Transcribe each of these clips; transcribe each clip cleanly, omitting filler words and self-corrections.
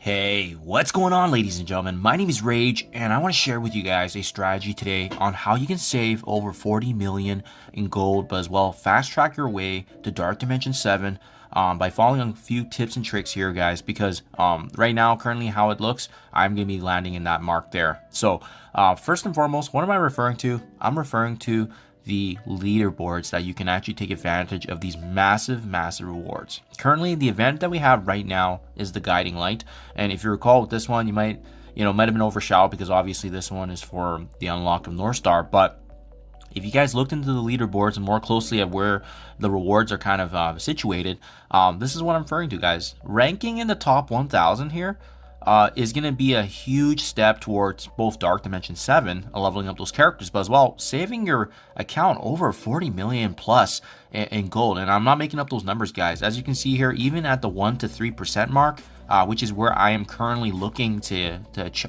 Hey, what's going on, ladies and gentlemen? My name is Rage, and I want to share with you guys a strategy today on how you can save over 40 million in gold, but as well fast track your way to Dark Dimension 7 by following a few tips and tricks here, guys, because right now, currently how it looks, I'm going to be landing in that mark there. So first and foremost, what am I referring to? I'm referring to the leaderboards that you can actually take advantage of these massive rewards. Currently, the event that we have right now is the guiding light, and if you recall with this one, you might have been overshadowed because obviously this one is for the unlock of North Star. But if you guys looked into the leaderboards and more closely at where the rewards are kind of situated, this is what I'm referring to, guys. Ranking in the top 1000 here is going to be a huge step towards both Dark Dimension 7, leveling up those characters, but as well saving your account over 40 million plus in gold. And I'm not making up those numbers, guys. As you can see here, even at the 1 to 3% mark, which is where I am currently looking to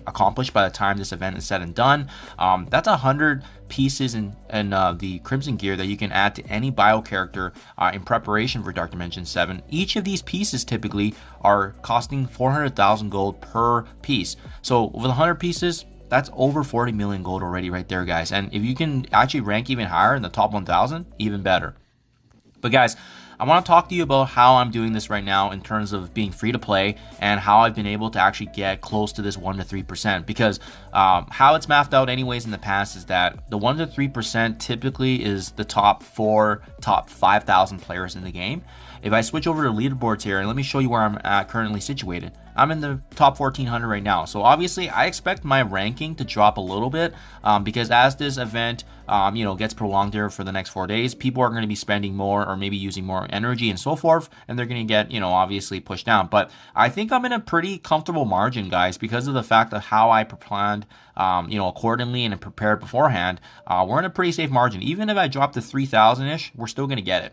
accomplish by the time this event is said and done. That's 100 pieces in the Crimson gear that you can add to any bio character in preparation for Dark Dimension 7. Each of these pieces typically are costing 400,000 gold per piece. So with 100 pieces, that's over 40 million gold already right there, guys. And if you can actually rank even higher in the top 1000, even better. But guys, I want to talk to you about how I'm doing this right now in terms of being free to play and how I've been able to actually get close to this 1 to 3%, because how it's mathed out anyways in the past is that the 1 to 3% typically is the top 5,000 players in the game. If I switch over to leaderboards here, and let me show you where I'm currently situated. I'm in the top 1400 right now. So obviously I expect my ranking to drop a little bit because as this event gets prolonged here for the next 4 days, people are going to be spending more or maybe using more energy and so forth, and they're going to get obviously pushed down. But I think I'm in a pretty comfortable margin, guys, because of the fact of how I planned accordingly and prepared beforehand. We're in a pretty safe margin. Even if I drop to 3,000-ish, we're still going to get it.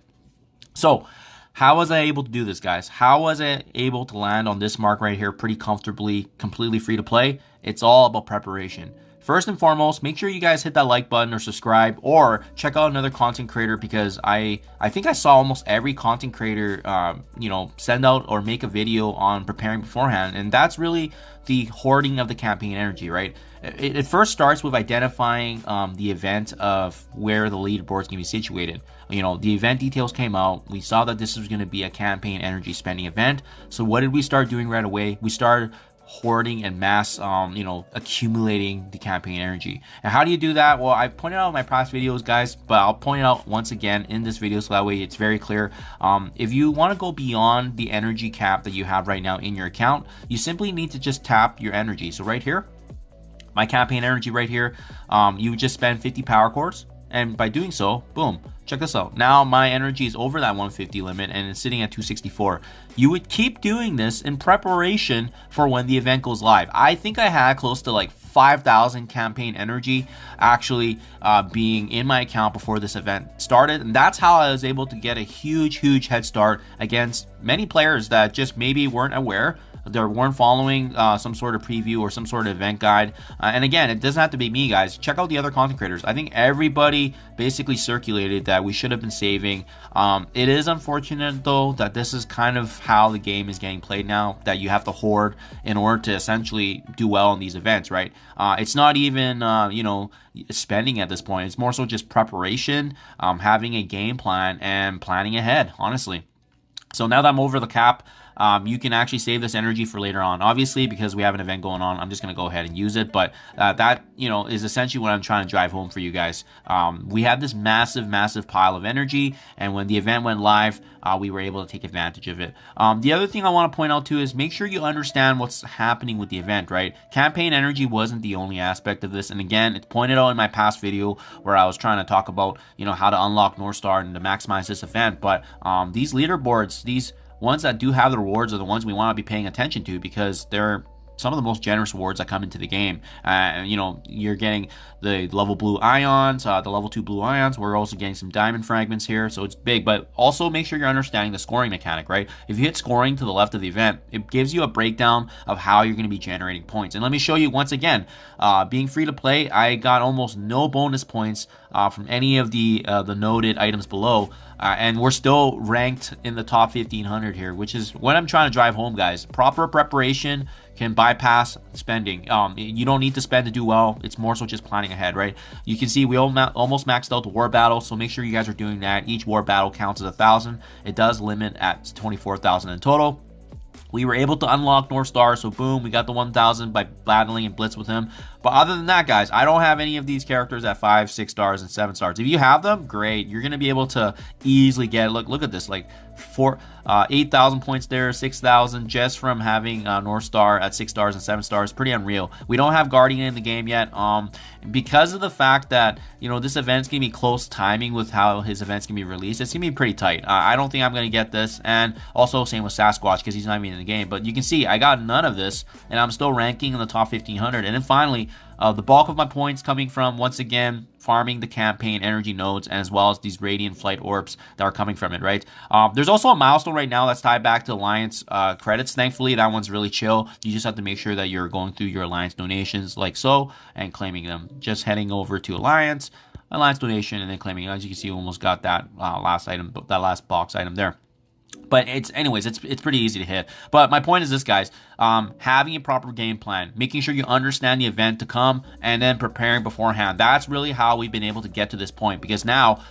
So how was I able to do this, guys? How was I able to land on this mark right here pretty comfortably, completely free to play? It's all about preparation. First and foremost, make sure you guys hit that like button or subscribe or check out another content creator, because I think I saw almost every content creator send out or make a video on preparing beforehand, and that's really the hoarding of the campaign energy, right? It first starts with identifying the event of where the leaderboard is going to be situated. The event details came out. We saw that this was going to be a campaign energy spending event. So what did we start doing right away? We started hoarding and mass accumulating the campaign energy. And how do you do that? Well, I've pointed out in my past videos, guys, but I'll point it out once again in this video so that way it's very clear. If you want to go beyond the energy cap that you have right now in your account, you simply need to just tap your energy. So right here, my campaign energy right here, you would just spend 50 power cores, and by doing so, boom, check this out. Now my energy is over that 150 limit and it's sitting at 264. You would keep doing this in preparation for when the event goes live. I think I had close to like 5,000 campaign energy actually being in my account before this event started, and that's how I was able to get a huge head start against many players that just maybe weren't aware. They weren't following some sort of preview or some sort of event guide. And again, it doesn't have to be me, guys. Check out the other content creators. I think everybody basically circulated that we should have been saving. It is unfortunate, though, that this is kind of how the game is getting played now, that you have to hoard in order to essentially do well in these events, right? It's not even, spending at this point. It's more so just preparation, having a game plan, and planning ahead, honestly. So now that I'm over the cap, you can actually save this energy for later on. Obviously, because we have an event going on, I'm just going to go ahead and use it. But that, is essentially what I'm trying to drive home for you guys. We had this massive pile of energy, and when the event went live, we were able to take advantage of it. The other thing I want to point out too is make sure you understand what's happening with the event, right? Campaign energy wasn't the only aspect of this. And again, it's pointed out in my past video where I was trying to talk about, how to unlock North Star and to maximize this event. But these leaderboards, these ones that do have the rewards are the ones we want to be paying attention to, because they're some of the most generous rewards that come into the game. You're getting the level blue ions, the level 2 blue ions. We're also getting some diamond fragments here, so it's big. But also make sure you're understanding the scoring mechanic, right? If you hit scoring to the left of the event, it gives you a breakdown of how you're going to be generating points. And let me show you once again, being free to play, I got almost no bonus points from any of the noted items below. And we're still ranked in the top 1,500 here, which is what I'm trying to drive home, guys. Proper preparation can bypass spending. You don't need to spend to do well. It's more so just planning ahead, right? You can see we almost maxed out the war battle, so make sure you guys are doing that. Each war battle counts as 1,000. It does limit at 24,000 in total. We were able to unlock North Star, so boom, we got the 1,000 by battling and blitz with him. But other than that, guys, I don't have any of these characters at 5, 6 stars, and 7 stars. If you have them, great. You're going to be able to easily get, look at this, like 8,000 points there, 6,000 just from having North Star at 6 stars and 7 stars. Pretty unreal. We don't have Guardian in the game yet, because of the fact that, you know, this event's going to be close timing with how his event's going to be released. It's going to be pretty tight. I don't think I'm going to get this, and also same with Sasquatch because he's not even in the game. But you can see I got none of this, and I'm still ranking in the top 1,500. And then finally, the bulk of my points coming from, once again, farming the campaign energy nodes, as well as these radiant flight orbs that are coming from it, right? There's also a milestone right now that's tied back to Alliance credits. Thankfully, that one's really chill. You just have to make sure that you're going through your Alliance donations like so and claiming them. Just heading over to Alliance donation, and then claiming. As you can see, we almost got that last item, that last box item there. But it's pretty easy to hit. But my point is this, guys, having a proper game plan, making sure you understand the event to come, and then preparing beforehand. That's really how we've been able to get to this point, because now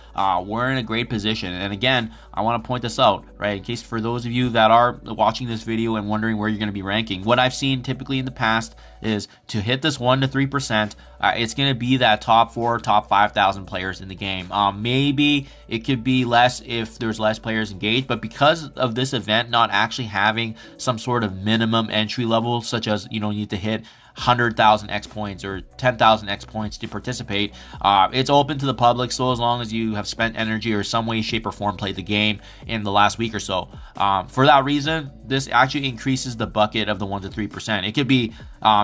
we're in a great position. And again, I want to point this out, right, in case for those of you that are watching this video and wondering where you're going to be ranking. What I've seen typically in the past is to hit this 1 to 3%, it's going to be that top 4, top 5,000 players in the game. Maybe it could be less if there's less players engaged, but because of this event not actually having some sort of minimum entry level, such as, you know, you need to hit 100,000 X points or 10,000 X points to participate. It's open to the public, so as long as you have spent energy or some way, shape, or form played the game in the last week or so. For that reason, this actually increases the bucket of the 1 to 3%. It could be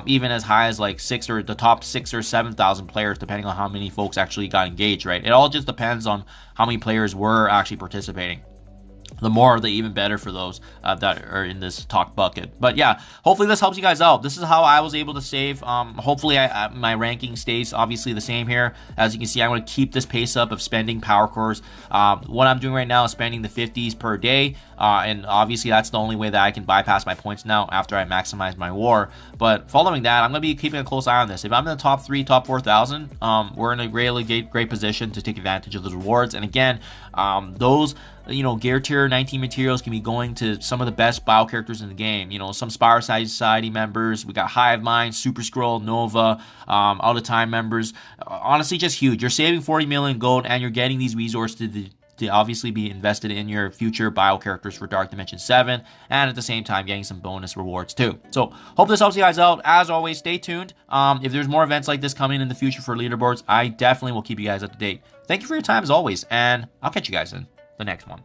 even as high as like the top 6,000 or 7,000 players, depending on how many folks actually got engaged, right? It all just depends on how many players were actually participating. The more, the even better for those that are in this talk bucket. But yeah, hopefully this helps you guys out. This is how I was able to save. Hopefully my ranking stays obviously the same here. As you can see, I'm going to keep this pace up of spending power cores. What I'm doing right now is spending the 50s per day. And obviously that's the only way that I can bypass my points now after I maximize my war. But following that, I'm going to be keeping a close eye on this. If I'm in the top 3, top 4,000, we're in a really great position to take advantage of those rewards. And again, those, you know, gear tier 19 materials can be going to some of the best bio characters in the game. You know, some Spire Society members. We got Hive Mind, Super Scroll, Nova, all the time members. Honestly, just huge. You're saving 40 million gold, and you're getting these resources to obviously be invested in your future bio characters for Dark Dimension 7, and at the same time getting some bonus rewards too. So hope this helps you guys out. As always, stay tuned. If there's more events like this coming in the future for leaderboards, I definitely will keep you guys up to date. Thank you for your time as always, and I'll catch you guys in the next one.